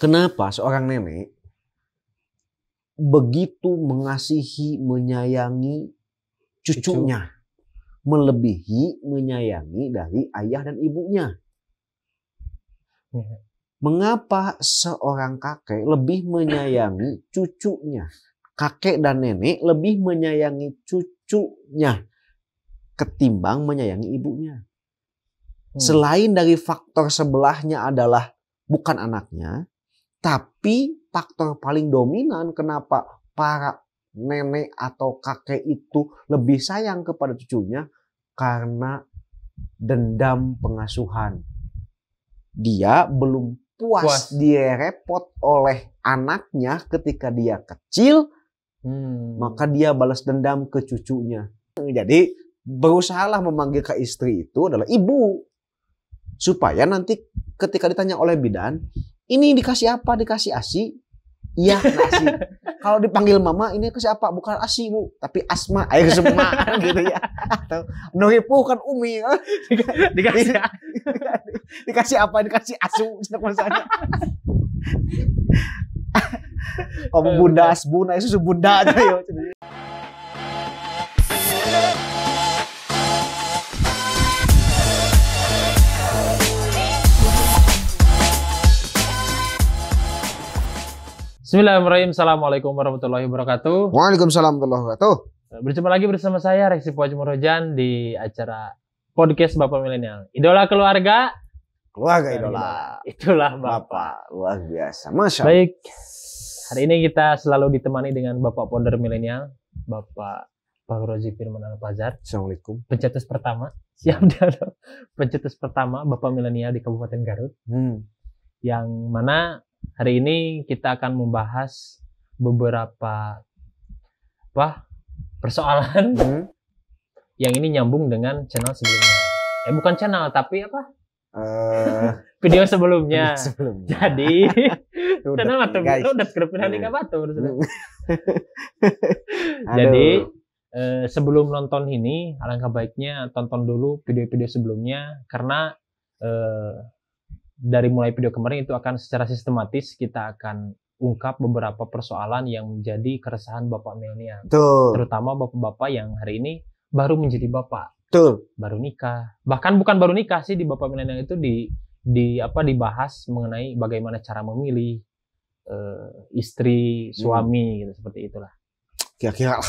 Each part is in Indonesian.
Kenapa seorang nenek begitu mengasihi, menyayangi cucunya, melebihi menyayangi dari ayah dan ibunya? Mengapa seorang kakek lebih menyayangi cucunya? Kakek dan nenek lebih menyayangi cucunya ketimbang menyayangi ibunya. Selain dari faktor sebelahnya adalah bukan anaknya, tapi faktor paling dominan kenapa para nenek atau kakek itu lebih sayang kepada cucunya karena dendam pengasuhan. Dia belum puas dia repot oleh anaknya ketika dia kecil, maka dia balas dendam ke cucunya. Jadi berusahalah memanggil ke istri itu adalah ibu, supaya nanti ketika ditanya oleh bidan, ini dikasih apa? Dikasih ASI? Iya, nasi. Kalau dipanggil mama, ini kasih apa? Bukan ASI, Bu, tapi asma, air semua gitu ya. Atau Nuripu kan Umi. Dikasih apa? Dikasih asu. Kamu bunda asbuna, itu bunda aja ya. Bismillahirrahmanirrahim. Assalamualaikum warahmatullahi wabarakatuh. Waalaikumsalam warahmatullahi wabarakatuh. Berjumpa lagi bersama saya Reksi Puaji Murojan di acara podcast Bapak Milenial. Idola keluarga. Keluarga idola. Itulah Bapak. Luar biasa. Masya Allah. Baik. Hari ini kita selalu ditemani dengan Bapak Ponder Milenial, Bapak Fahrozi Firman Al-Fazar. Assalamualaikum. Pencetus pertama. Siap dah. Pencetus pertama Bapak Milenial di Kabupaten Garut. Yang mana hari ini kita akan membahas beberapa persoalan yang ini nyambung dengan channel sebelumnya. Bukan channel tapi video sebelumnya. Jadi channel atau udah kerepin hari kabatur. Jadi sebelum nonton ini alangkah baiknya tonton dulu video-video sebelumnya karena dari mulai video kemarin itu akan secara sistematis kita akan ungkap beberapa persoalan yang menjadi keresahan Bapak milenial. Terutama bapak-bapak yang hari ini baru menjadi bapak. Baru nikah. Bahkan bukan baru nikah sih, di Bapak milenial itu dibahas mengenai bagaimana cara memilih istri, suami gitu, seperti itulah. Kira-kira.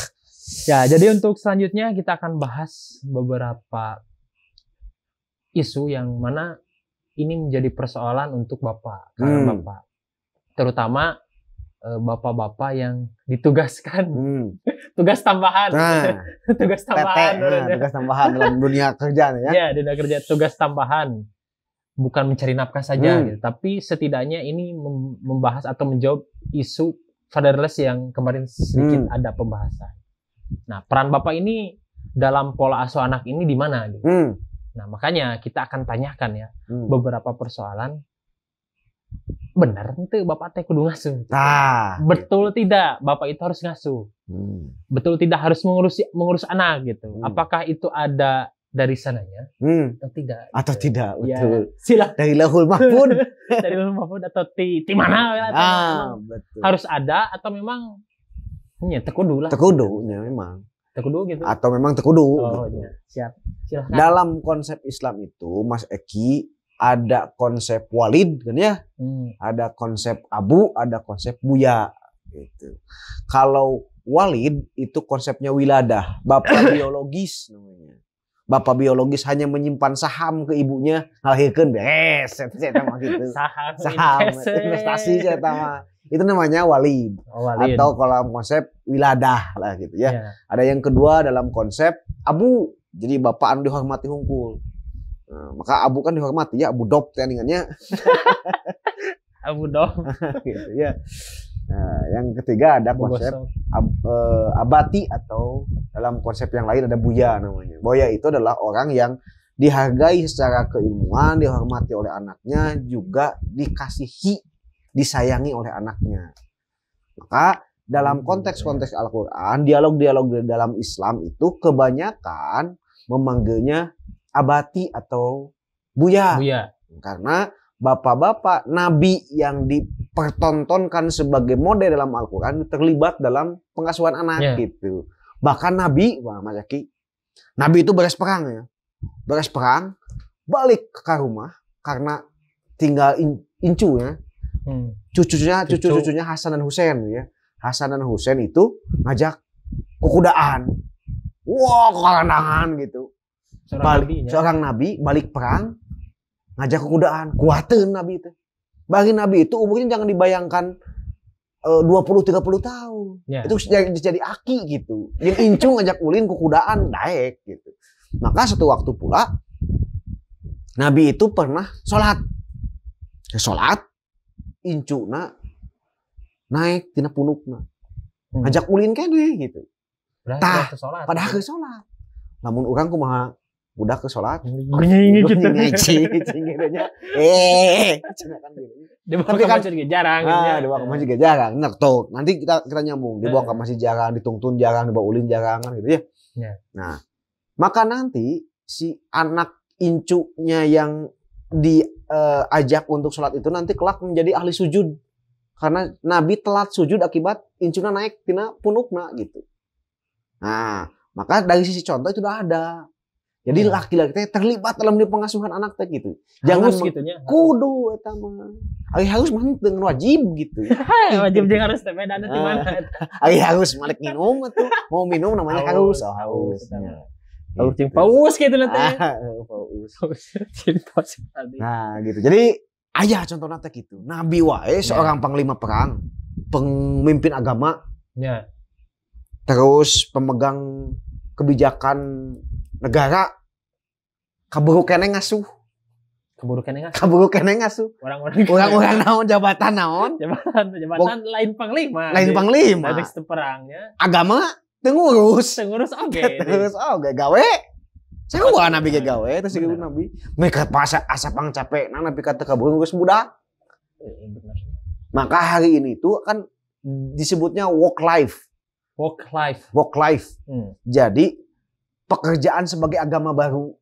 Ya, jadi untuk selanjutnya kita akan bahas beberapa isu yang mana ini menjadi persoalan untuk Bapak, karena Bapak, terutama bapak-bapak yang ditugaskan, tugas tambahan, tugas tambahan dalam dunia kerja ya. Ya, dunia kerja, tugas tambahan, bukan mencari nafkah saja, gitu. Tapi setidaknya ini membahas atau menjawab isu fatherless yang kemarin sedikit ada pembahasan. Nah, peran Bapak ini dalam pola asuh anak ini di mana? Gitu. Nah, makanya kita akan tanyakan ya beberapa persoalan. Benar itu Bapak teh kudu ngasuh. Betul tidak Bapak itu harus ngasuh? Betul tidak harus mengurus anak gitu? Apakah itu ada dari sananya atau tidak? Atau tidak, betul. Ya, silakan. Dari lahul mahfud. Dari lahul mahfud atau di mana? Betul. Harus ada atau memang tekudu lah. Tekudunya memang. Tekudu gitu. Atau memang tekudu. Gitu. Ya. Siap. Silahkan. Dalam konsep Islam itu, Mas Eki, ada konsep walid kan ya? Ada konsep abu, ada konsep buya gitu. Kalau walid itu konsepnya wiladah, bapak biologis namanya. Bapak biologis hanya menyimpan saham ke ibunya, ngalahirkeun beres gitu. Saham investasi itu namanya walid. Walid. Atau kalau konsep wiladah lah gitu ya. Ada yang kedua dalam konsep abu. Jadi bapak anu dihormati hungkul. Nah, maka abu kan dihormati ya, abu dop tandingannya. Abu dop. Gitu ya. Nah, yang ketiga ada konsep abati, atau dalam konsep yang lain ada buya namanya. Buya itu adalah orang yang dihargai secara keilmuan, dihormati oleh anaknya, juga dikasihi, disayangi oleh anaknya. Maka dalam konteks-konteks Al-Quran, dialog-dialog dalam Islam itu kebanyakan memanggilnya abati atau buya. Karena bapak-bapak nabi yang dipertontonkan sebagai model dalam Al-Quran terlibat dalam pengasuhan anak gitu. Bahkan Nabi, Mas Zaki, Nabi itu beres perang ya. Beres perang, balik ke rumah karena tinggal incu ya. Cucu-cucunya Hasan dan Husain ya. Hasan dan Husain itu ngajak kekudaan. Wah, kekandangan gitu. Seorang nabi balik perang ngajak kekudaan. Kuatin Nabi itu. Bagi Nabi itu umurnya jangan dibayangkan 20-30 tahun. Itu jadi aki gitu. Yang incung ngajak ulin kekudaan daek gitu. Maka satu waktu pula Nabi itu pernah sholat. Sholat incuna naik tina punukna. Ngajak ulin kene gitu. Padahal ke sholat. Namun orang kumaha budak ke sholat. Ini gitu. Tapi kan juga jarang. Dibawa ke masjid juga jarang. Nah, tuh nanti kita nyambung. Dibawa ke masjid jarang, dituntun jarang, dibawa ulin jarang kan gitu ya. Nah, maka nanti si anak incunya yang diajak untuk sholat itu nanti kelak menjadi ahli sujud. Karena Nabi telat sujud akibat incuna naik tina punukna gitu. Nah, maka dari sisi contoh itu udah ada. Jadi laki-laki terlibat dalam pengasuhan anak teh gitu. Jangan gitunya. Kudu eta mah. Ari harus mah dengan wajib gitu. Wajib jeung harus teh bedana di mana eta. Ari harus malik minum atuh. Mau minum namanya harus. Haus. Haus jeung paus gitu nanti. Paus. Nah, gitu. Jadi aya contohna teh gitu. Nabi wae seorang panglima perang, pemimpin agama. Ya. Terus pemegang kebijakan negara kaburu kene ngasuh. Orang-orang naon jabatan naon? Jabatan lain panglima. Lain panglima. Dari perangnya. Agama teu ngurus. Oge. Terus gawe. Sarua Nabi ge gawe terus ieu Nabi. Mereka asa pang capek Nabi kata kaburu geus budak. Maka hari ini tuh kan disebutnya work life. Jadi pekerjaan sebagai agama baru.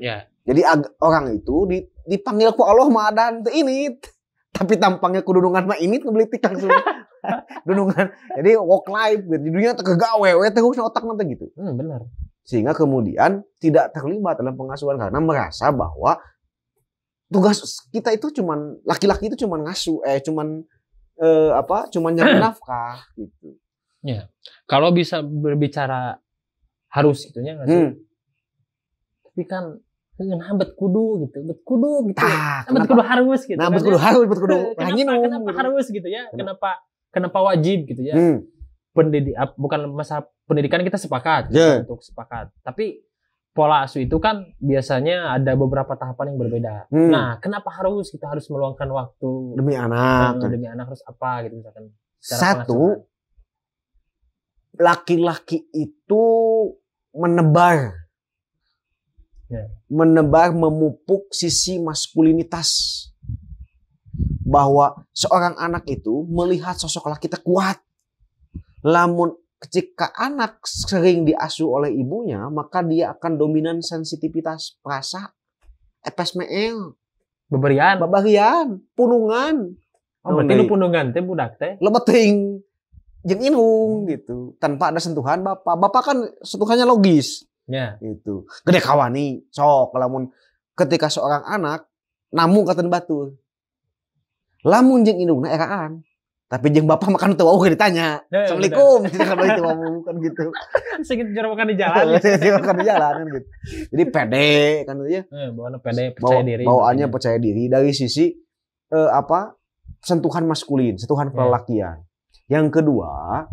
Ya. Jadi orang itu dipanggil ku Allah mah adan teu ini. Tapi tampangnya ku dudungan mah ini ngebelitik langsung. Dudungan. Jadi work life di dunia teu gawe we terus otak nanti gitu. Benar. Sehingga kemudian tidak terlibat dalam pengasuhan karena merasa bahwa tugas kita itu cuman laki-laki itu cuman ngasuh cuman nyari nafkah gitu. Ya. Kalau bisa berbicara harus gitunya nggak sih? Tapi kan bet kudu gitu. Bet kudu harus gitu. Nah, bet kudu harus. Kenapa harus gitu ya? Kenapa wajib gitu ya? Bukan masalah pendidikan kita sepakat untuk sepakat. Tapi pola asuh itu kan biasanya ada beberapa tahapan yang berbeda. Nah, kenapa kita harus meluangkan waktu demi anak? Demi anak harus apa gitu misalkan. Satu, laki-laki itu menebar, memupuk sisi maskulinitas, bahwa seorang anak itu melihat sosok laki kita kuat. Lamun ketika anak sering diasuh oleh ibunya, maka dia akan dominan sensitivitas perasa, epesmeel, babarian, punungan. Berarti lu punungan teh budak teh. Lebeting jeung inung gitu tanpa ada sentuhan bapak kan sentuhannya logis gitu gede kawani sok lamun ketika seorang anak namu katen batur lamun jeung indungna eraan tapi jeung bapak makan teu wau ditanya assalamualaikum tidak kalau itu kan gitu sedikit jorokan di jalan kan gitu jadi pede kan ya bawaannya pede percaya diri bawaannya percaya diri dari sisi sentuhan maskulin sentuhan pelelakian. Yang kedua,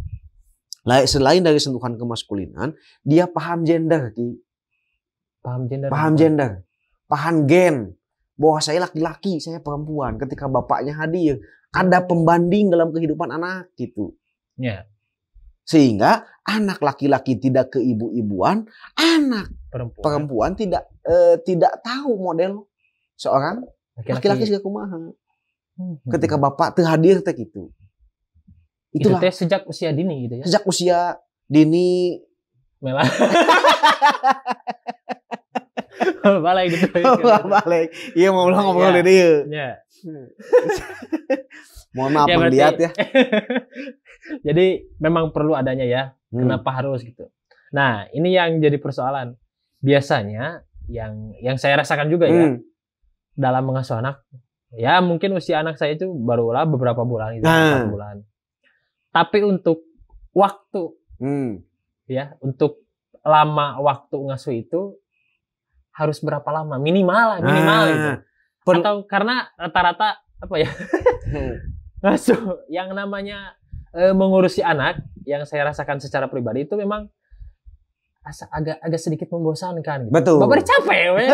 selain dari sentuhan kemaskulinan, dia paham gender. Paham gender. Paham gen. Bahwa saya laki-laki, saya perempuan. Ketika bapaknya hadir, ada pembanding dalam kehidupan anak gitu. Ya. Sehingga anak laki-laki tidak keibu-ibuan, anak perempuan tidak tahu model seorang laki-laki segala kumaha. Ketika bapak teu hadir teh gitu. Itulah. Itu sejak usia dini gitu ya. Sejak usia dini melah. Balik gitu. Balik. Iya mau ngomong dari dia. Ya. Mohon maaf Ya, Bang berarti- Diat ya. Jadi memang perlu adanya ya. Hmm. Kenapa harus gitu? Nah, ini yang jadi persoalan. Biasanya yang saya rasakan juga ya Hmm. dalam mengasuh anak. Ya mungkin usia anak saya itu barulah beberapa bulan gitu, Nah. 4 bulan. Tapi untuk waktu Hmm. ya, untuk lama waktu ngasuh itu harus berapa lama? Minimal gitu. Atau karena rata-rata apa ya? Ngasuh yang namanya mengurusi anak yang saya rasakan secara pribadi itu memang agak sedikit membosankan gitu. Betul. Bapak capek we.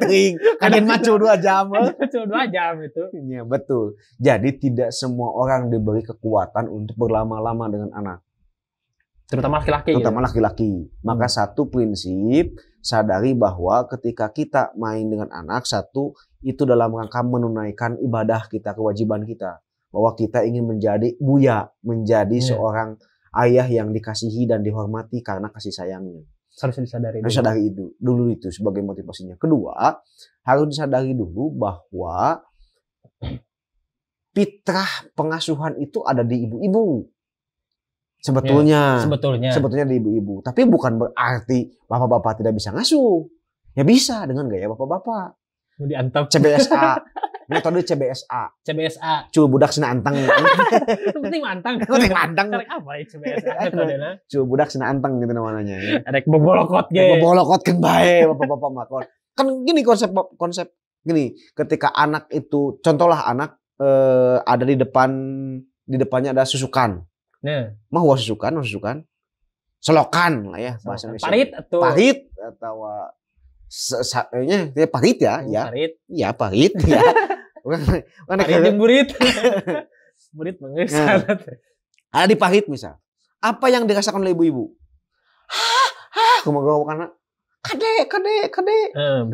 Ting, kajian maco 2 jam. Cuma 2 jam itu. Iya, betul. Jadi tidak semua orang diberi kekuatan untuk berlama-lama dengan anak, Terutama laki-laki. terutama gitu. laki-laki. Maka satu prinsip, sadari bahwa ketika kita main dengan anak, satu itu dalam rangka menunaikan ibadah kita, kewajiban kita. Bahwa kita ingin menjadi buya, menjadi Iya. seorang ayah yang dikasihi dan dihormati karena kasih sayangnya. Harus disadari. Harus sadari itu dulu, itu sebagai motivasinya. Kedua, harus disadari dulu bahwa fitrah pengasuhan itu ada di ibu-ibu. Sebetulnya di ibu-ibu. Tapi bukan berarti bapak-bapak tidak bisa ngasuh. Ya bisa dengan gaya bapak-bapak. Mau diantap. CBSA, metode CBSA. CBSA. Cul budak sina anteng. Itu penting mantang. Penting mantang. Karek apa ya CBSA metodenya? Cul budak sina anteng gitu namanya. Ya. Ada bobolokot ge. Bolokotkeun bae bapak-bapak makon. Kan gini konsep gini, ketika anak itu, contohlah anak ada di depannya ada susukan. Nah, Mah susukan, selokan lah ya bahasa Indonesia. Parit atau ya parit ya, ya. Parit. Ya parit ya. Parit jeung burit. Burit banget. Nah. Ada di parit misal. Apa yang dirasakan oleh ibu-ibu? Kumaha kana kade.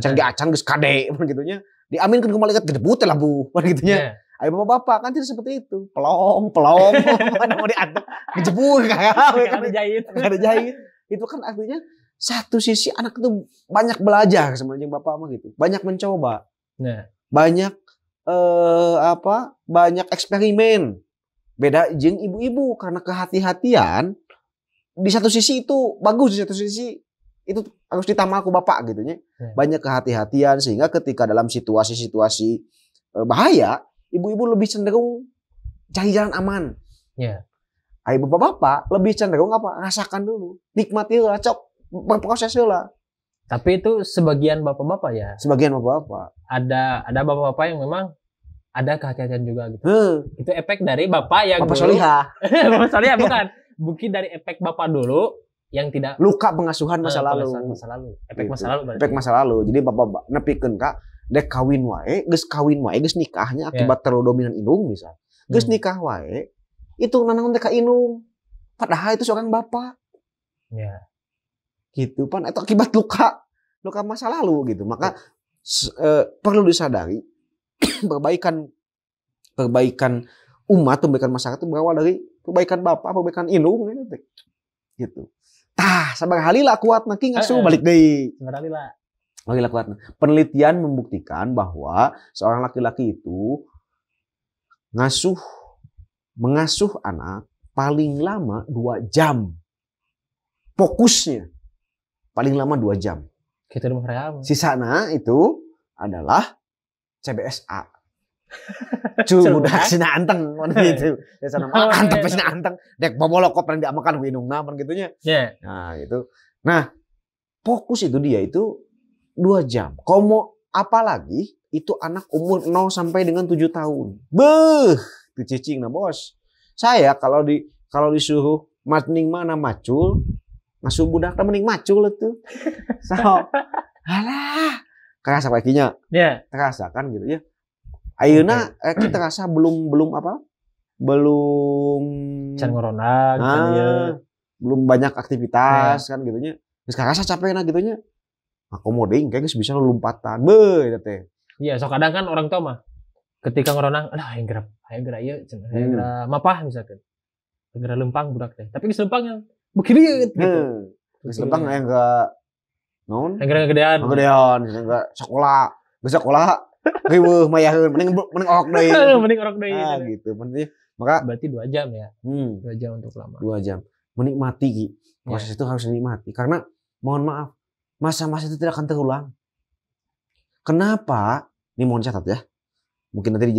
Can diacan geus kade begitunya. Diaminkeun ku malaikat gedebut lah Bu begitunya. Ayo bapak-bapak kan tidak seperti itu. Pelong. Mana mau diatur. Ngejebur Ada jahit. Itu kan artinya satu sisi anak itu banyak belajar sebenarnya bapak mah gitu. Banyak mencoba. Nah, Banyak banyak eksperimen. Beda jeung ibu-ibu karena kehati-hatian di satu sisi itu bagus, di satu sisi itu harus ditamal ku bapak gitu nya. Banyak kehati-hatian sehingga ketika dalam situasi-situasi bahaya, ibu-ibu lebih cenderung cari jalan aman. Ya. Ayo bapak-bapak lebih cenderung rasakan dulu, nikmati lah, cok berproses lah. Tapi itu sebagian bapak-bapak ya. Sebagian bapak-bapak. Ada bapak-bapak yang memang ada kehati-hatian juga gitu. Itu efek dari bapak yang Bapak dulu. Solihah. Bapak Solihah bukan. Mungkin dari efek bapak dulu yang tidak Luka pengasuhan masa lalu. Efek Gitu. masa lalu berarti. Efek masa lalu. Jadi bapak nepikeun Kak, dek kawin wae, geus nikahnya akibat terlalu dominan indung misal. Geus nikah wae, itu nanaon teh ka indung. Padahal itu seorang bapak. Ya. Gitu pan itu akibat luka masa lalu gitu. Maka perlu disadari perbaikan umat, perbaikan masyarakat itu berawal dari perbaikan bapak, perbaikan indung gitu. Tah, sabar halila kuat naki ngasuh balik deui. Sabar halila. Halila kuat. Penelitian membuktikan bahwa seorang laki-laki itu mengasuh anak paling lama 2 jam. Fokusnya paling lama 2 jam. Kita rumah real. Sisana itu adalah CBSA. Budak sina anteng gitu. Biasana mantep sina anteng. Dek bobolokot pernah diamakan ku indungna pan gitunya. Yeah. Nah, gitu. Nah, fokus itu dia itu 2 jam. Komo apalagi itu anak umur 0 sampai dengan 7 tahun. Beuh, itu cicing nah, Bos. Saya kalau disuruh maning mana macul, ngasuh budak teh mending macul itu. So, alah, kerasa kakinya. Ya. Terasa kan gitu ya. Ayeuna kita rasa belum can ngorona belum banyak aktivitas kan gitunya. Geus karasa capekna gitunya. Akomoding kayak geus bisa lompatan. Beuh eta teh. Iya, so kadang kan orang tua mah ketika ngorona, aduh hayang gerak ieu cenah, hayang gerak mapah misalkan. Gerak lempang budak teh. Tapi geus lempang yang bukiriut gitu. Geus lempang hayang ke naon? Hayang gerak gedean. Gedean, hayang ke sekolah. Geus sekolah riweuh mayaheun mending orok deui. Mending orok deui. Gitu. Maka berarti 2 jam ya. 2 jam untuk lama. 2 jam. Menikmati Ki. Proses itu harus dinikmati karena mohon maaf, masa-masa itu tidak akan terulang. Kenapa? Ini mohon catat ya. Mungkin nanti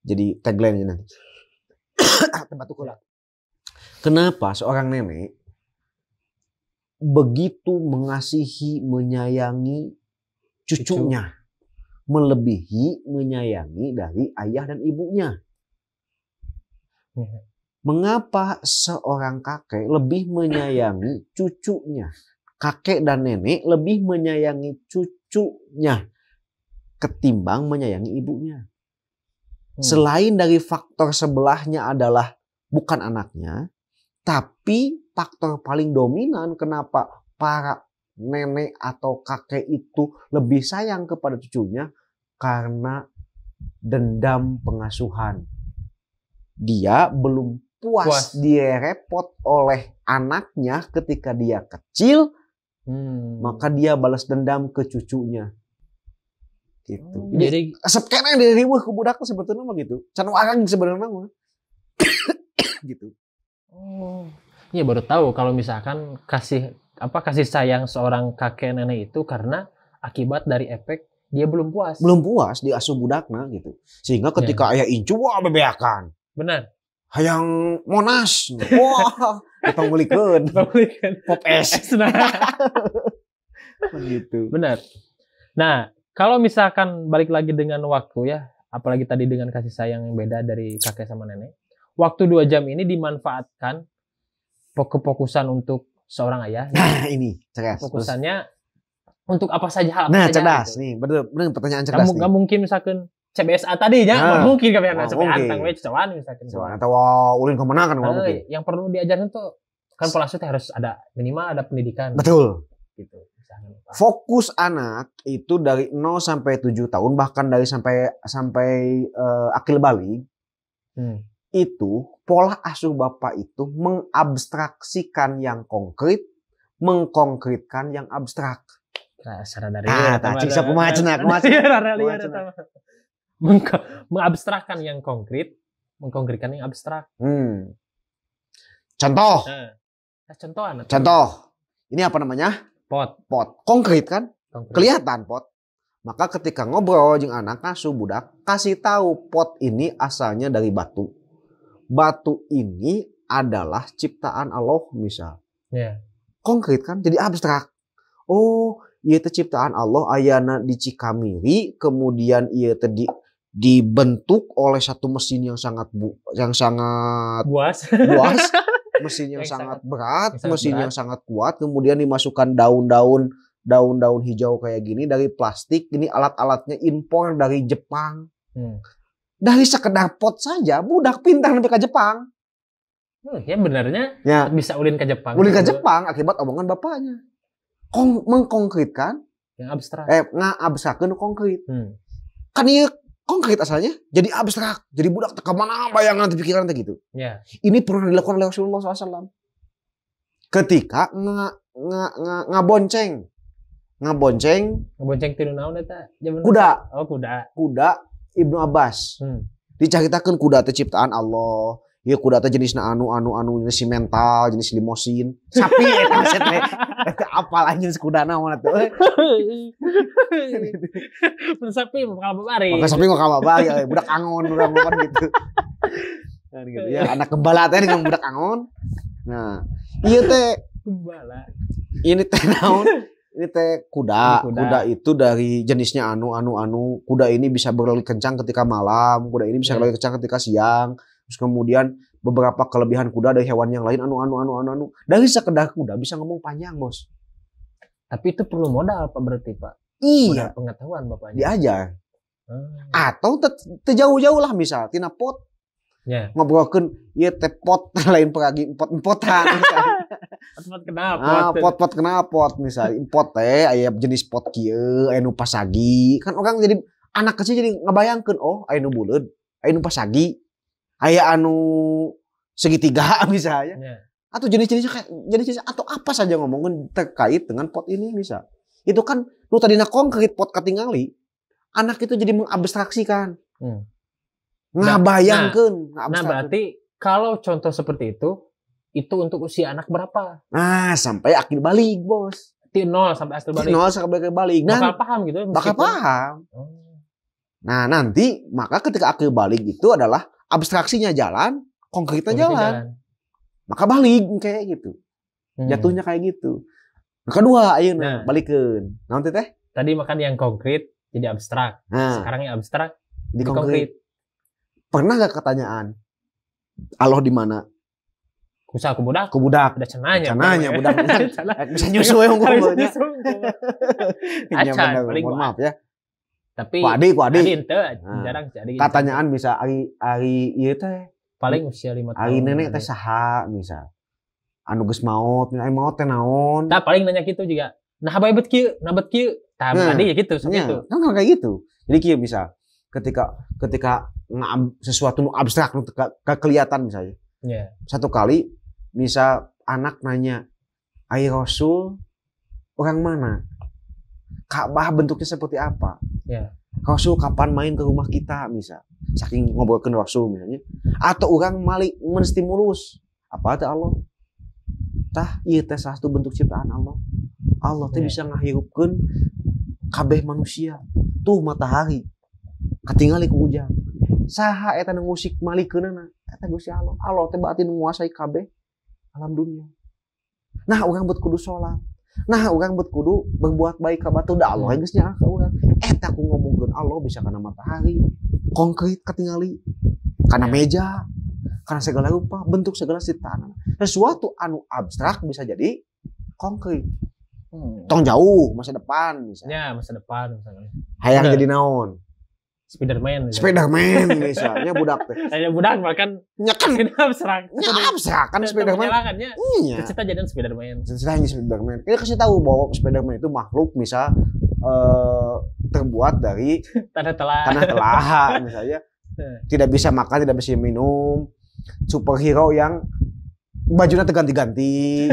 jadi tagline nanti. Tempat ukur. Kenapa seorang nenek begitu mengasihi, menyayangi cucunya, melebihi menyayangi dari ayah dan ibunya? Mengapa seorang kakek lebih menyayangi cucunya? Kakek dan nenek lebih menyayangi cucunya ketimbang menyayangi ibunya. Selain dari faktor sebelahnya adalah bukan anaknya, tapi faktor paling dominan kenapa para nenek atau kakek itu lebih sayang kepada cucunya karena dendam pengasuhan. Dia belum puas. Dia repot oleh anaknya ketika dia kecil, maka dia balas dendam ke cucunya. Gitu. Jadi sepkena dari riweuh ke budak sebetulnya mah gitu. Can warang sebenarnya mah. Gitu. Iya baru tahu kalau misalkan kasih sayang seorang kakek nenek itu karena akibat dari efek dia belum puas. Belum puas diasuh budakna gitu. Sehingga ketika ayah incu wah bebeakan. Benar. Hayang Monas. Wah, dipanggulikeun. Pop es. Begitu. Benar. Nah, kalau misalkan balik lagi dengan waktu ya, apalagi tadi dengan kasih sayang yang beda dari kakek sama nenek. Waktu 2 jam ini dimanfaatkan fokusan untuk seorang ayah. Nah, ini cerdas. Fokusannya untuk apa saja hal apa saja. Nah, cerdas gitu. Nih, bener pertanyaan cerdas nih. Gak mungkin misalkan CBSA tadi ya, mungkin kebiasaan sampai antang we cawan misalkan. Atau ulin kemana kan mungkin. Yang perlu diajarin tuh kan pola asuh harus ada minimal ada pendidikan. Betul. Gitu. Fokus anak itu dari 0 sampai 7 tahun bahkan dari sampai akil balik. Itu pola asuh bapak itu mengabstraksikan yang konkret, mengkonkretkan yang abstrak. Mengabstrakkan yang konkret, mengkonkretkan yang abstrak. Contoh. Contoh. Ini apa namanya? Pot. Konkret kan? Kelihatan pot. Maka ketika ngobrol jeung anak asuh budak, kasih tahu pot ini asalnya dari batu. Batu ini adalah ciptaan Allah misal. Konkret kan? Jadi abstrak. Oh, ieu teh ciptaan Allah ayana di Cikamiri, kemudian ieu teh dibentuk oleh satu mesin yang sangat buas. Mesin yang sangat berat, yang sangat kuat, kemudian dimasukkan daun-daun hijau kayak gini dari plastik. Ini alat-alatnya impor dari Jepang. Dari sekedar pot saja budak pintar sampai ke Jepang. Ya benarnya bisa ulin ke Jepang. Ulin ke Jepang akibat omongan bapaknya. Mengkonkretkan yang abstrak. Ngabstrakkeun konkret. Kan ieu konkret asalnya jadi abstrak, jadi budak teka mana bayangan di pikiran teh gitu. Ini pernah dilakukan oleh Rasulullah SAW. Ketika ngabonceng tinu naon eta? Kuda. Oh, kuda. Kuda Ibnu Abbas. Dicaritakeun kuda teh ciptaan Allah. Ieu kuda teh jenisna anu jenis mental, jenis limosin. Sapi eta teh. Apal anjeun kuda naon atuh. Sapi bakal babari. Maka sapi bakal babari, budak angon urang kan gitu. Kan gitu ya, anak gembala teh dengan budak angon. Nah, ieu teh gembala. Ini teh naon? Ini teh kuda. Kuda itu dari jenisnya anu. Kuda ini bisa berlari kencang ketika malam, kuda ini bisa berlari kencang ketika siang. Terus kemudian beberapa kelebihan kuda dari hewan yang lain anu. Dari sekedar kuda bisa ngomong panjang, Bos. Tapi itu perlu modal Pak berarti, Pak. Iya. Pengetahuan Bapaknya. Diajar. Atau jauh-jauh lah misal tina pot. Ngobrolkeun ieu teh pot lain peragi pot-potan misal. Pot kenapa pot misal. Pot teh aya jenis pot kieu, aya nu pasagi. Kan orang jadi anak kecil jadi ngabayangkeun oh aya nu buleud, aya nu pasagi. Aya anu segitiga misalnya. Atau jenis-jenisnya atau apa saja ngomongin terkait dengan pot ini misal. Itu kan Nu tadina konkret pot katingali, anak itu jadi mengabstraksikan. Ngabayangkeun, Nah, berarti kalau contoh seperti itu untuk usia anak berapa? Nah, sampai akil balik, Bos. 0 sampai akil balik. 0 sampai akil balik. Bakal paham gitu. Bakal paham. Nah, nanti maka ketika akil balik itu adalah abstraksinya jalan, konkretnya jalan. Maka balik kayak gitu. Jatuhnya kayak gitu. Nah, kedua, ayeuna balikeun. Naon teh? Tadi makan yang konkret jadi abstrak. Sekarang yang abstrak jadi konkret. Pernah gak ketanyaan? Allah di mana? Kusa ku budak. Udah cenanya budak. Bisa nyusu yang ngomongnya. Acan paling maaf ya. Tapi ku adi ente jarang sih adi. Katanyaan bisa ari ieu teh paling usia 5 tahun. Ari nenek teh saha misal. Anu geus maot, ai maot teh naon? Tah paling nanya gitu juga. Nah habai bet kieu, Tah adi ya gitu seperti itu. Kan kayak gitu. Jadi kieu misal ketika sesuatu nu abstrak nu kelihatan misalnya. Satu kali misal anak nanya, "Ai Rasul orang mana? Ka'bah bentuknya seperti apa?" Rasul kapan main ke rumah kita misal. Saking ngobrolkeun Rasul misalnya. Atau orang malik menstimulus. Apa teh Allah? Tah ieu teh salah satu bentuk ciptaan Allah. Allah teh bisa ngahirupkeun kabeh manusia. Tuh matahari katingali ku ujang. Saha eta nu ngusik malikeunana? Eta Gusti Allah. Allah teh berarti menguasai kabeh alam dunia. Nah, urang bet kudu salat. Nah, urang bet kudu berbuat baik ka batu da Allah geus nyaah ka urang. Eta ku ngomongkeun Allah bisa kana matahari, konkret katingali, kana meja, kana segala rupa, bentuk segala ciptaan. Sesuatu anu abstrak bisa jadi konkret. Tong jauh masa depan misalnya. Ya, masa depan misalnya. Hayang jadi naon? Spiderman misalnya budak teh. Ada budak bahkan nyakan abstrak. Abstrak kan Spiderman. Iya. Cita jadi Spiderman. Ceritanya Spiderman. Kita kasih tahu bahwa Spiderman itu makhluk misal terbuat dari tanah telah misalnya. Tidak bisa makan, tidak bisa minum. Superhero yang bajunya terganti-ganti.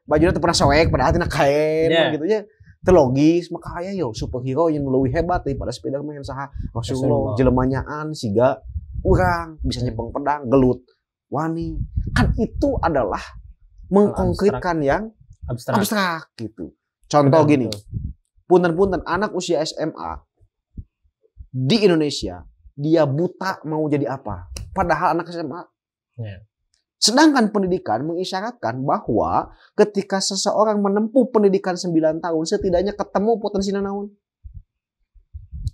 Bajunya pernah soek padahal tina kain gitu ya. Terlogis, maka aya yo superhero yang lebih hebat daripada Spiderman saha Rasulullah jelemanyaan siga urang bisa nyepeng pedang gelut wani kan itu adalah mengkonkretkan yang abstrak gitu. Contoh gini, punten anak usia SMA di Indonesia dia buta mau jadi apa padahal anak SMA. Sedangkan pendidikan mengisyaratkan bahwa ketika seseorang menempuh pendidikan 9 tahun setidaknya ketemu potensi naon.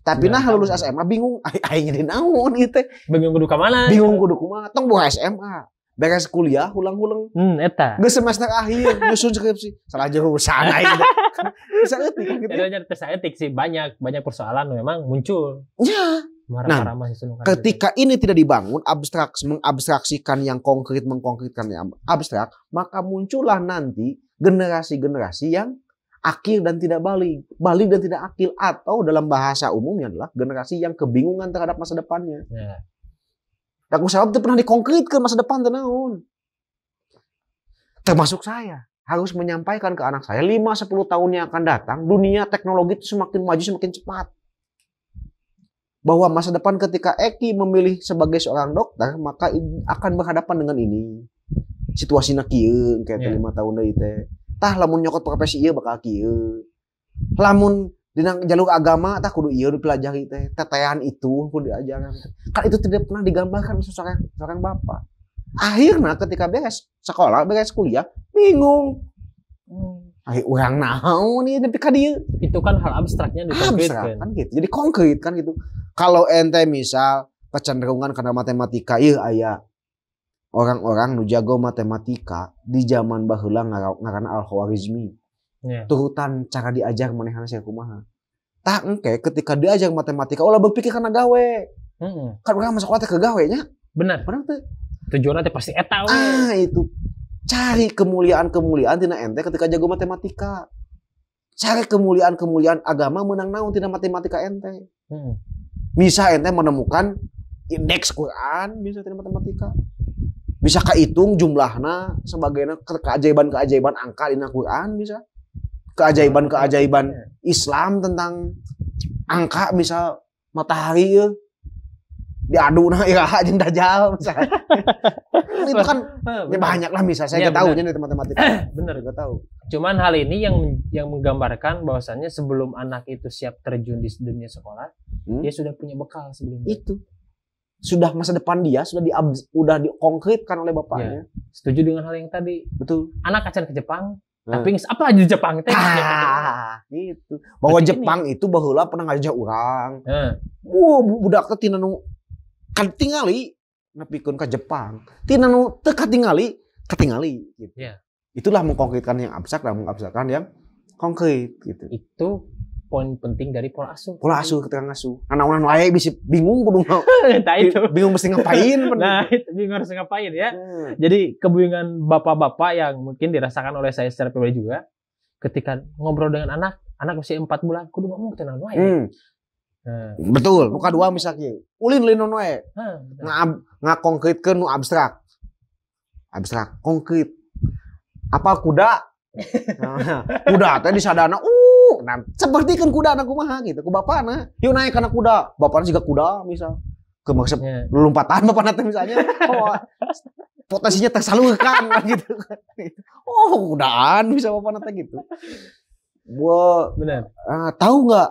Tapi nah lulus SMA bingung aing jadi naon ieu teh. Bingung kudu ka mana? Bingung kudu kumaha? Tong boga SMA. Beres kuliah ulang-ulang. Eta. Geus semester akhir nyusun skripsi. Salah jurusan aing. Bisa etik gitu. Eta tes etik sih banyak persoalan memang muncul. Ya. Nah, ketika ini tidak dibangun, mengabstraksikan yang konkret, mengkonkretkan yang abstrak, maka muncullah nanti generasi-generasi yang akil dan tidak balik dan tidak akil, atau dalam bahasa umumnya adalah generasi yang kebingungan terhadap masa depannya. Dan usaha itu pernah dikonkretkan masa depan tenaun. Termasuk saya harus menyampaikan ke anak saya 5-10 tahun yang akan datang, dunia teknologi itu semakin maju semakin cepat. Bahwa masa depan ketika Eki memilih sebagai seorang dokter maka akan berhadapan dengan ini situasinya kieu kayak 5 tahun deui teh tah lamun nyokot profesi ieu bakal kieu lamun dina jalur agama tah kudu ieu dipelajari teh tetean itu kudu diajarkan kan itu tidak pernah digambarkan seorang bapak. Akhirnya ketika beres sekolah beres kuliah bingung urang naon ieu nepi ka dieu. Itu kan hal abstraknya dikonkretkeun. Kan gitu. Jadi konkret kan gitu. Kalau ente misal kecenderungan karena matematika ieu aya orang-orang nu jago matematika di zaman baheula ngaranna Al-Khwarizmi. Turutan cara diajar manehna saya kumaha. Tah engke ketika diajar matematika ulah berpikir kana gawe. Kan urang masuk teh ke gawe nya. Benar teh. Tujuanna teh pasti eta we. Itu. Cari kemuliaan tina ente ketika jago matematika. Cari kemuliaan agama menang naon tina matematika ente. Bisa ente menemukan indeks Quran bisa tina matematika. Bisa kahitung jumlahna sebagainya keajaiban angka dina Quran bisa. keajaiban Islam tentang angka misal matahari ya diadu nah iraha jeung dajal misalnya. Itu kan ya banyak lah misal saya tahu nya dari matematika. Bener enggak tahu. Cuman hal ini yang menggambarkan bahwasannya sebelum anak itu siap terjun di dunia sekolah, dia sudah punya bekal sebelumnya. Itu sudah masa depan dia sudah dikonkretkan oleh bapaknya. Ya, setuju dengan hal yang tadi. Betul. Anak akan ke Jepang, tapi apa aja di Jepang teh? Gitu. Bahwa Jepang itu baheula pernah ngajak urang. Budak teh tina nu kan tingali nepikeun ka Jepang. Tina nu teu katingali gitu. Yeah. Itulah mengkonkretkan yang abstrak dan mengabstrakkan yang konkret gitu. Itu poin penting dari pola asuh. Pola asuh ketika ngasuh. Anak-anak wae bisa bingung kudu itu. Bingung mesti ngapain. Nah, itu bingung harus ngapain ya. Jadi kebingungan bapak-bapak yang mungkin dirasakan oleh saya secara pribadi juga ketika ngobrol dengan anak usia 4 bulan kudu ngomong tenan wae. Betul. Nu kadua misalnya ulin linon wae. Ngakonkretkeun nu abstrak. Abstrak, konkret. Apa kuda? Kuda teh disadana nah seperti kan kuda anak kumaha gitu ku bapana. Yuk naik kana kuda. Bapana juga kuda misal. Ke maksud lompatan bapana teh misalnya. Potensinya tersalurkan gitu kan. Kudaan bisa bapana teh gitu. Wah, benar. Tahu nggak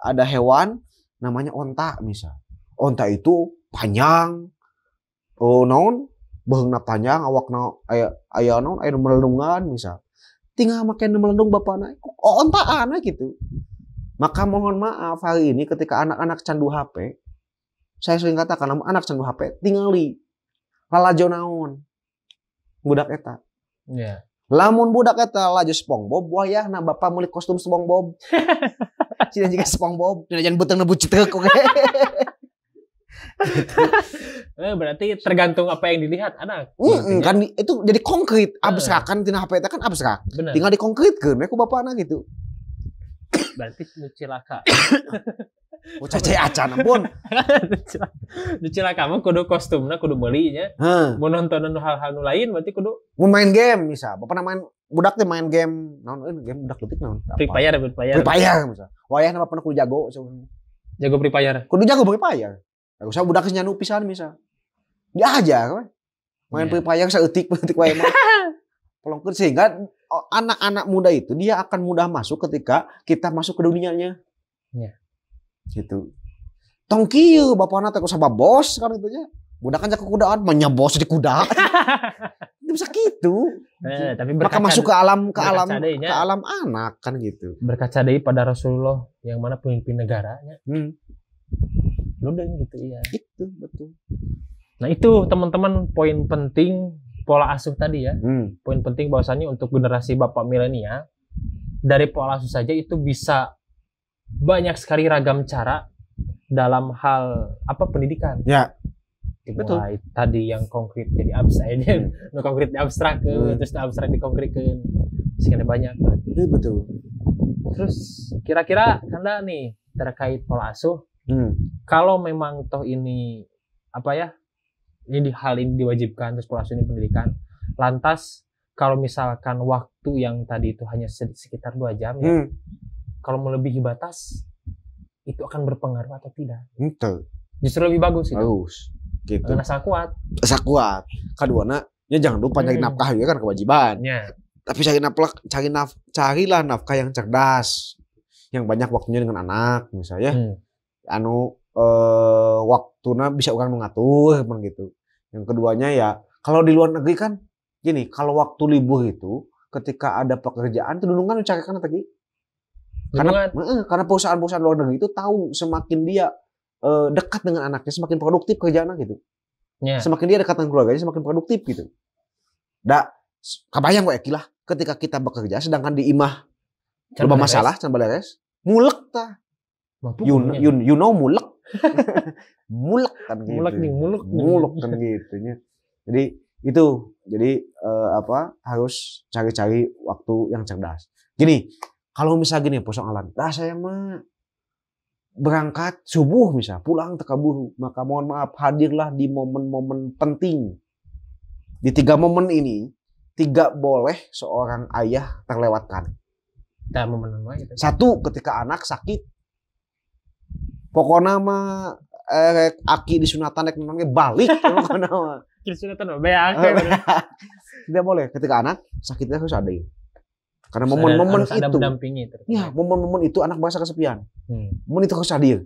ada hewan namanya onta misal. Onta itu panjang. Naon? Beheungna panjang, awakna aya naon? Aya melendungan misal. Tinggal make melendung bapana. Ontaan gitu. Maka mohon maaf hari ini ketika anak-anak candu HP, saya sering katakan anak candu HP tingali lalajo naon. Budak eta. Iya. Lamun budak eta laju SpongeBob, wayahna bapak meuli kostum SpongeBob. Cina juga SpongeBob, cina jangan beuteungna buceuk oke. Berarti tergantung apa yang dilihat anak. Kan itu jadi konkret, abstrak kan tina HP eta kan abstrak. Bener. Tinggal dikonkretkeun we ku bapana gitu. Berarti nu cilaka. Cacai acan ampun. Nu cilaka mah kudu kostumna kudu meuli nya. Mun nonton hal-hal nu lain berarti kudu mun main game misal. Bapak main budak teh main game naon game budak leutik naon? Free Fire misal. Wayahna bapana kudu jago. Jago Free Fire. Kudu jago Free Fire. Usah budak nyanu pisan misal. Diajar we. Main Free Fire saeutik wae mah. Pelongkeun sehingga anak-anak muda itu dia akan mudah masuk ketika kita masuk ke dunianya. Iya. Gitu. Tong kieu bapana teh kusabab bos kan itu nya. Budak kan jago kudaan mah bos di kuda. Itu bisa gitu. Tapi maka masuk ke alam anak kan gitu. Berkaca deui pada Rasulullah yang mana pemimpin negaranya. Ludeng gitu ya. Itu betul. Nah itu teman-teman poin penting pola asuh tadi ya. Poin penting bahwasannya untuk generasi bapak milenial dari pola asuh saja itu bisa banyak sekali ragam cara dalam hal pendidikan. Ya. Betul. Tadi yang konkret jadi abstrak, konkret abstrak terus abstrak dikonkretkeun. Sekian banyak berarti. Betul. Terus kira-kira Anda nih terkait pola asuh. Kalau memang toh ini hal ini diwajibkan terus pola asuh ini pendidikan. Lantas kalau misalkan waktu yang tadi itu hanya sekitar 2 jam ya. Kalau melebihi batas itu akan berpengaruh atau tidak? Betul. Justru lebih bagus itu. Bagus. Gitu. Asal kuat. Kaduana ya jangan lupa nyari nafkah juga kan kewajiban. Ya. Tapi carilah nafkah yang cerdas. Yang banyak waktunya dengan anak misalnya. Waktuna bisa orang mengatur gitu. Yang keduanya ya kalau di luar negeri kan gini, kalau waktu libur itu ketika ada pekerjaan itu dudungan carikan tadi. Karena perusahaan-perusahaan luar negeri itu tahu semakin dia dekat dengan anaknya semakin produktif kerjaannya gitu. Yeah. Semakin dia dekat dengan keluarganya semakin produktif gitu. Kebayang kok ya ketika kita bekerja sedangkan di imah berapa masalah can beres mulek tah. You know mulek. Mulek kan gitu. Mulek kan gitu nya. Jadi harus cari-cari waktu yang cerdas. Gini, kalau misalnya gini persoalan, saya mah berangkat subuh misal, pulang tekaburu, maka mohon maaf hadirlah di momen-momen penting. Di 3 momen ini, 3 boleh seorang ayah terlewatkan. Kita momen itu. Satu, ketika anak sakit. Pokoknya mah aki di sunatan nek nontonnya balik pokoknya mah. Sunatan beak. Tidak boleh ketika anak sakitnya harus ada. Karena momen-momen itu. Ada mendampingi terus. Ya, momen-momen itu anak merasa kesepian. Momen itu harus hadir.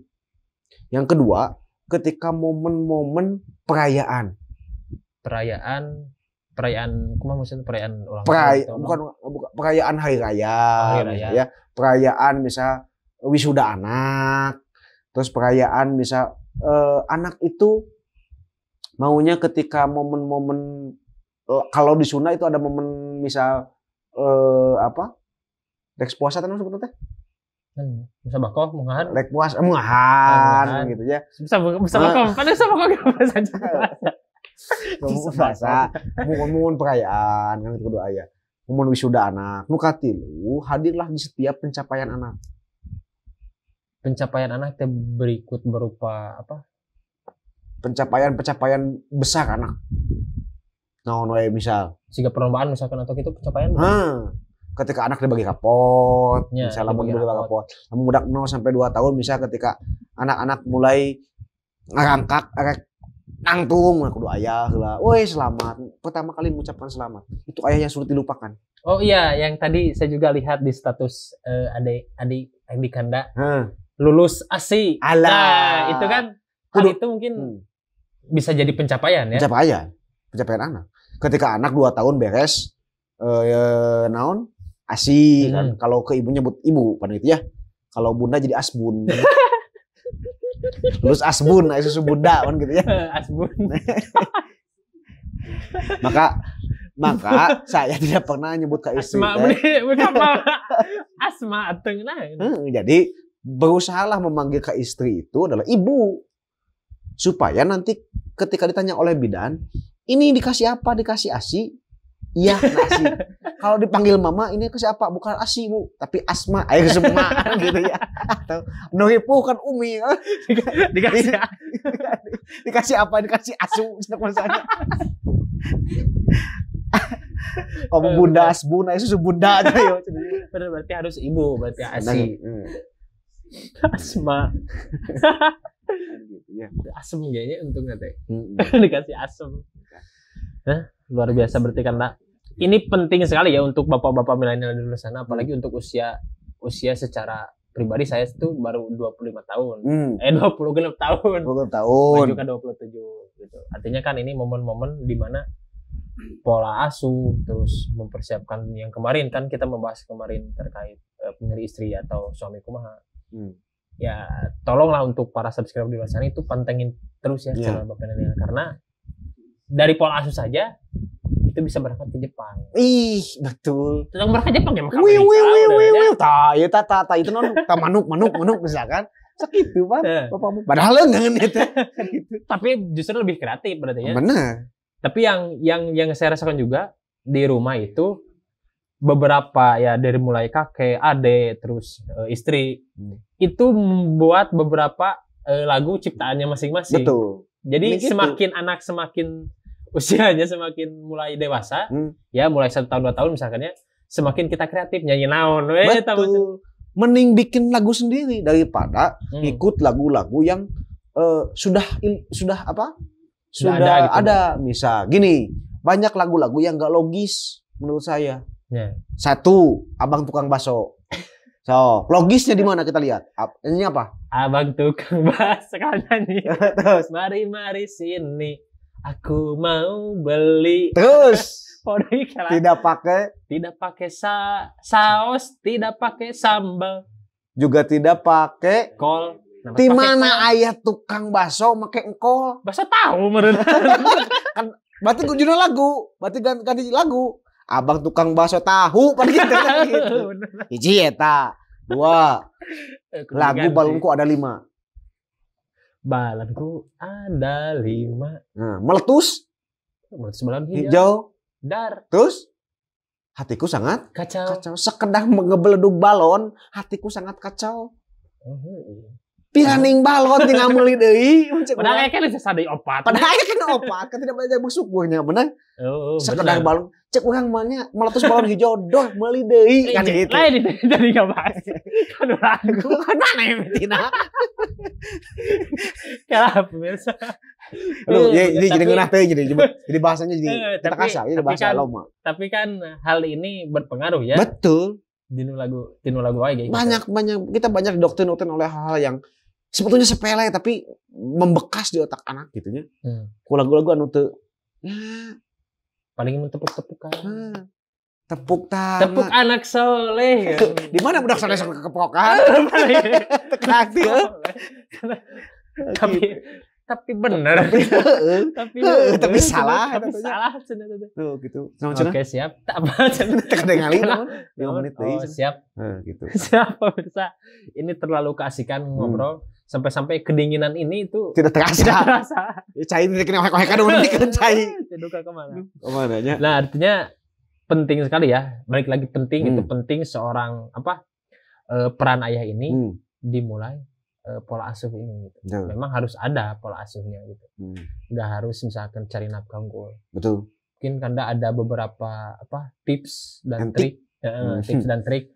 Yang kedua, ketika momen-momen perayaan. Perayaan, kumaha maksudnya perayaan ulang tahun? Bukan perayaan hari raya. Ya. Perayaan misal wisuda anak. Terus perayaan misal anak itu maunya ketika momen-momen kalau di Sunda itu ada momen misal rek puasa kan sebetulnya teh. Bisa bakoh mungahan. Rek puasa mungahan gitu ya. Bisa bakoh, padahal bisa bakoh saja. Puasa, momen perayaan kan itu kedua aya. Momen wisuda anak, nu katilu hadirlah di setiap pencapaian anak. Pencapaian anak teh berikut berupa apa? Pencapaian besar anak. Naon we misal siga perlombaan misalkan atau gitu pencapaian. Ketika anak dibagi rapot, ya, misalnya dibagi rapot. Budak 0 sampai 2 tahun misal ketika anak-anak mulai ngarangkak nangtung kudu ayah heula. Woi, selamat. Pertama kali mengucapkan selamat. Itu ayah yang sulit dilupakan. Oh iya, yang tadi saya juga lihat di status adik Kanda. Lulus ASI. Nah, itu kan hal itu mungkin bisa jadi pencapaian ya. Pencapaian anak. Ketika anak 2 tahun beres naon? ASI kan. Kalau ke ibu nyebut ibu pada itu ya. Kalau bunda jadi asbun. Lulus asbun, susu bunda kan gitu ya. Asbun. Maka saya tidak pernah nyebut ke istri. Asma tengah. Jadi berusahalah memanggil ke istri itu adalah ibu. Supaya nanti ketika ditanya oleh bidan, ini dikasih apa? Dikasih ASI? Iya, nasi. Kalau dipanggil mama, ini kasih apa? Bukan ASI, Bu, tapi asma, air semua gitu ya. Atau Noipu kan Umi. Dikasih apa? Dikasih asu misalnya. Kamu bunda asbun, susu bunda aja yo. Berarti harus ibu, berarti ASI. Asma. Gitu ya. Asem kayaknya untungnya teh. Dikasih asem. Luar biasa berarti kan, Nak. Ini penting sekali ya untuk bapak-bapak milenial di luar sana, apalagi untuk usia secara pribadi saya itu baru 25 tahun. 26 tahun. 20 tahun. Menuju ke 27 gitu. Artinya kan ini momen-momen di mana pola asuh terus mempersiapkan yang kemarin kan kita membahas kemarin terkait pemilih istri atau suami kumaha. Ya, tolonglah untuk para subscriber di luar sana itu pantengin terus ya channel Bapak Milenial karena dari pola asuh saja itu bisa berangkat ke Jepang. Ih, betul. Tentang berangkat Jepang ya maka Amerika. Itu non manuk misalkan. Segitu Pak. Bapakmu. Padahal enggak gitu. Tapi justru lebih kreatif berarti ya. Benar. Tapi yang saya rasakan juga di rumah itu beberapa ya dari mulai kakek, adik, terus istri itu membuat beberapa lagu ciptaannya masing-masing. Betul. Jadi semakin anak semakin usianya semakin mulai dewasa, ya mulai 1 tahun 2 tahun misalkan ya, semakin kita kreatif nyanyi naon, betul. Mending bikin lagu sendiri daripada ikut lagu-lagu yang sudah apa? Sudah ada. Misal gini, banyak lagu-lagu yang gak logis menurut saya. Satu, Abang Tukang Baso. So, logisnya di mana kita lihat? Ini apa? Abang Tukang Baso kan nyanyi. Terus mari sini. Aku mau beli. Terus tidak pakai saus, tidak pakai sambal, juga tidak pakai kol. Di mana ayah tukang baso make engkol? Baso tahu menurut. Kan berarti judul lagu, berarti ganti lagu. Abang Tukang Baso Tahu kan gitu. Hiji eta, 2. Lagu balonku ada 5. Balonku ada 5. Nah, meletus balon hijau. Dar. Terus hatiku sangat kacau. Sekedar ngebeleduk balon, hatiku sangat kacau. Piraning balot tinggal meuli deui. Padahal kan bisa sadai opat. Padahal kan opat, kan tidak banyak bersyukurnya, bener. Oh, sekedar balon. Cek urang mah meletus balon hijau doh meuli deui kan gitu. Lain itu jadi enggak bahas. Kan lagu. Kan aneh betina. Kalah pemirsa. Lu jadi ngeunah teh jadi bahasanya jadi kita kasar, jadi bahasa lama. Tapi kan hal ini berpengaruh ya. Betul. Dinu lagu aja gitu. Banyak kita banyak didoktrin oleh hal-hal yang sebetulnya sepele tapi membekas di otak anak gitu nya. Ku lagu-lagu anu teu paling tepuk-tepukan. Tepuk tangan. Tepuk anak soleh. Di mana budak soleh sok kepokan? Tekan tapi bener. tapi salah. Tapi salah. Tuh gitu. Oke, siap. Tak apa. Tekan ngali 5 menit deui. Siap. Gitu. Siap pemirsa. Ini terlalu keasikan ngobrol sampai-sampai kedinginan ini itu tidak terasa. Cai ini kena hek-hekan dulu dikeun cai. Duka kemana? Kemananya? Nah, artinya penting sekali ya. Balik lagi penting itu penting seorang peran ayah ini dimulai pola asuh ini gitu. Memang harus ada pola asuhnya gitu. Nggak harus misalkan cari nafkah unggul. Betul. Mungkin Kanda ada beberapa tips dan trik, tips dan trik.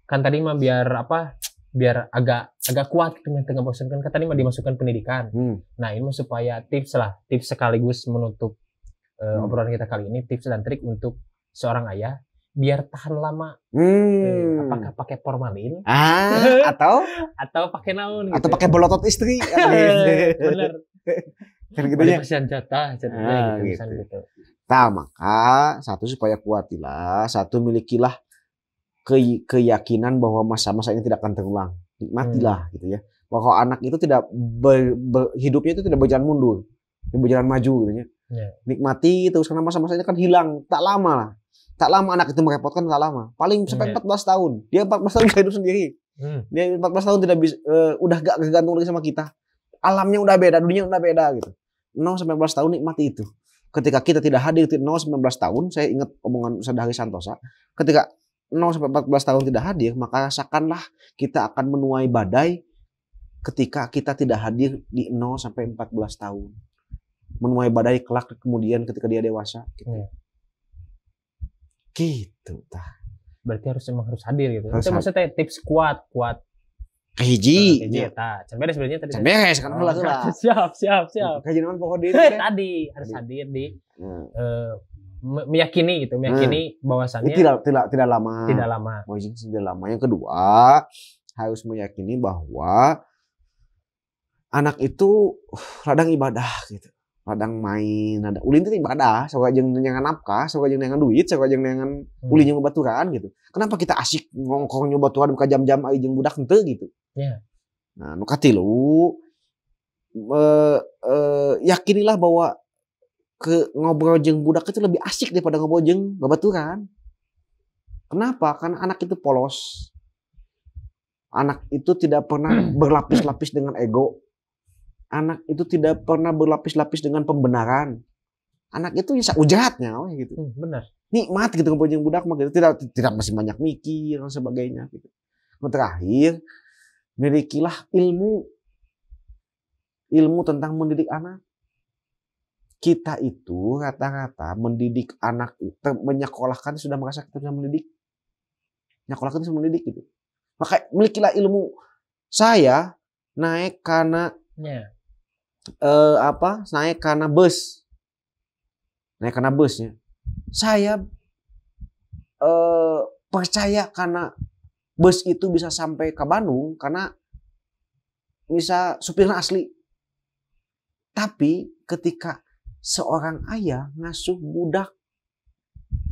Kan tadi mah biar agak kuat gitu tengah bosankan. Kan tadi mah dimasukkan pendidikan. Nah, ini mah supaya tips sekaligus menutup obrolan kita kali ini, tips dan trik untuk seorang ayah biar tahan lama. Apakah pakai formalin? Atau pakai naon gitu. Atau pakai bolotot istri. Bener. Kan gitu ya. Jatah gitu. Maka satu supaya kuatilah, satu milikilah keyakinan bahwa masa-masa ini tidak akan terulang. Nikmatilah gitu ya. Bahwa anak itu tidak hidupnya itu tidak berjalan mundur, berjalan maju gitu ya. Nikmati terus karena masa-masa ini kan hilang, tak lama lah. Tak lama anak itu merepotkan, tak lama. Paling sampai 14 tahun. Dia 14 tahun bisa hidup sendiri. Dia 14 tahun tidak bisa udah gak tergantung lagi sama kita. Alamnya udah beda, dunia udah beda gitu. 0 sampai 14 tahun nikmati itu. Ketika kita tidak hadir di 0 sampai 14 tahun, saya ingat omongan Sadari Santosa, ketika 0 sampai 14 tahun tidak hadir, maka rasakanlah kita akan menuai badai ketika kita tidak hadir di 0 sampai 14 tahun. Menuai badai kelak kemudian ketika dia dewasa gitu. Gitu tah. Berarti harus hadir gitu. Itu maksudnya tips kuat. Hiji. Tah, can beres sebenarnya tadi. Can beres kan heula. Siap. Kaji naon pokok tadi harus hadir di meyakini bahwasannya tidak lama. Tidak lama. Tidak lama. Yang kedua, harus meyakini bahwa anak itu ladang ibadah gitu. Ladang main, ada ulin itu ibadah, soalnya jeung nyangan nafkah, soalnya jeung nyangan duit, soalnya jeung nyangan ulin jeung baturan gitu. Kenapa kita asik ngongkong nyoba baturan buka jam-jam ai jeung budak henteu gitu. Nah, nu katilu yakinilah bahwa ngobrol jeung budak itu lebih asik daripada ngobrol jeung babaturan. Kenapa? Karena anak itu polos. Anak itu tidak pernah berlapis-lapis dengan ego. Anak itu tidak pernah berlapis-lapis dengan pembenaran. Anak itu ya ujatnya gitu. Benar. Nikmat gitu ngobrol jeung budak mah gitu. Tidak masih banyak mikir dan sebagainya gitu. Terakhir, milikilah ilmu tentang mendidik anak. Kita itu rata-rata mendidik anak itu menyekolahkan sudah merasa kita sudah mendidik. Menyekolahkan sudah mendidik gitu. Maka milikilah ilmu. Saya naik karena naik karena bus. Naik karena busnya. Saya percaya karena bus itu bisa sampai ke Bandung karena bisa supirnya asli. Tapi ketika seorang ayah ngasuh budak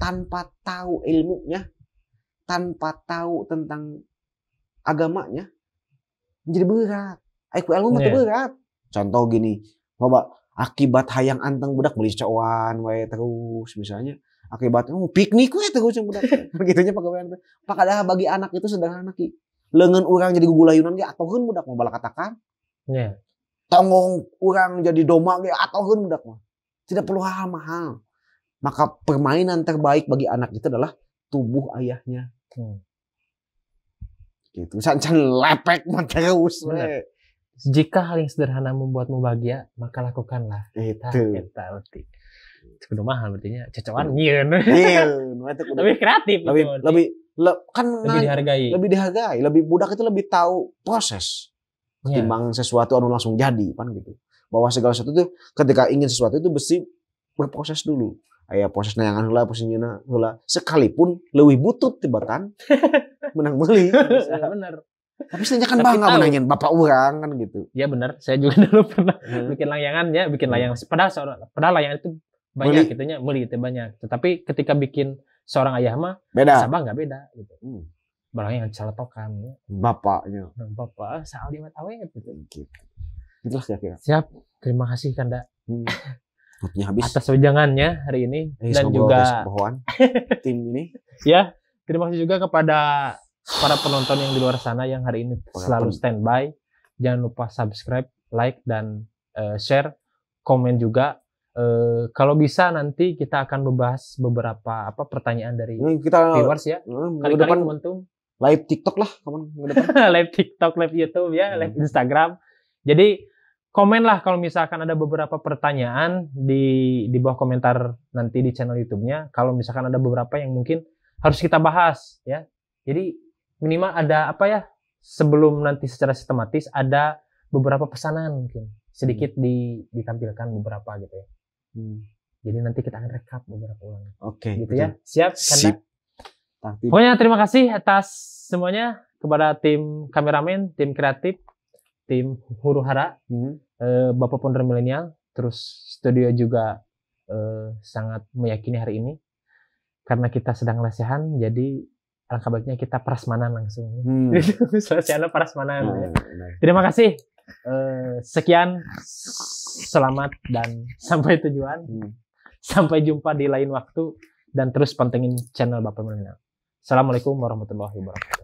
tanpa tahu ilmunya, tanpa tahu tentang agamanya, menjadi berat. Aiku ilmu mah berat. Contoh gini, coba akibat hayang anteng budak beli coan wae terus misalnya. Akibatnya piknik we terus yang budak. Begitunya pagawean teh. Padahal bagi anak itu sederhana ki. Leungeun urang jadi gugulayunan ge atoheun budak mah bala katakan. Tongong urang jadi doma ge atoheun budak mah. Tidak perlu hal mahal. Maka permainan terbaik bagi anak itu adalah tubuh ayahnya. Gitu. Sancan lepek mah terus we. Jika hal yang sederhana membuatmu bahagia, maka lakukanlah. Itu. Eta berarti. Kudu mahal berartinya. Cocokan nyeun. Iya, itu kudu- Lebih kreatif lebih itu. kan Lebih dihargai. lebih dihargai, lebih budak itu lebih tahu proses Iya. ketimbang sesuatu anu langsung jadi kan gitu. Bahwa segala sesuatu itu ketika ingin sesuatu itu mesti berproses dulu. Aya proses nayangan heula, proses nyeuna heula. Sekalipun leuwih butut tibatan menang meuli. Benar. Tapi sebenarnya kan Tapi bangga tahu. menangin bapak orang kan gitu. Ya benar. Saya juga dulu pernah bikin layangan ya, bikin layangan. Padahal layangan itu banyak gitunya, meuli itu banyak. Tetapi ketika bikin seorang ayah mah Beda. sabah nggak beda gitu. Hmm. Barangnya yang celetokan ya. Bapaknya. Bapak saal liwat awet gitu. Gitu. Itulah kira-kira. Siap. Terima kasih Kanda Waktunya habis. atas wejangannya hari ini dan Semoga juga pohon tim ini ya, terima kasih juga kepada para penonton yang di luar sana yang hari ini selalu standby. Jangan lupa subscribe, like, dan share, komen juga. Kalau bisa nanti kita akan membahas beberapa pertanyaan dari ini kita viewers ya. minggu Kali-kali depan momentum live TikTok lah kapan minggu depan. live TikTok, live YouTube ya, live Instagram. Jadi komen lah kalau misalkan ada beberapa pertanyaan di bawah komentar nanti di channel YouTube-nya. Kalau misalkan ada beberapa yang mungkin harus kita bahas ya. Jadi minimal ada sebelum nanti secara sistematis ada beberapa pesanan mungkin sedikit ditampilkan beberapa gitu ya. Jadi nanti kita akan rekap beberapa ulang. Oke. Gitu ya. Siap Kanda? Sip. Pokoknya terima kasih atas semuanya kepada tim kameramen, tim kreatif, tim huru hara, Bapak Ponder Milenial, terus studio juga sangat meyakini hari ini karena kita sedang lesehan, jadi alangkah baiknya kita prasmanan langsung. Selesai prasmanan. Ya. Terima kasih. Sekian, selamat dan sampai tujuan. Sampai jumpa di lain waktu dan terus pantengin channel Bapak Milenial. Assalamualaikum warahmatullahi wabarakatuh.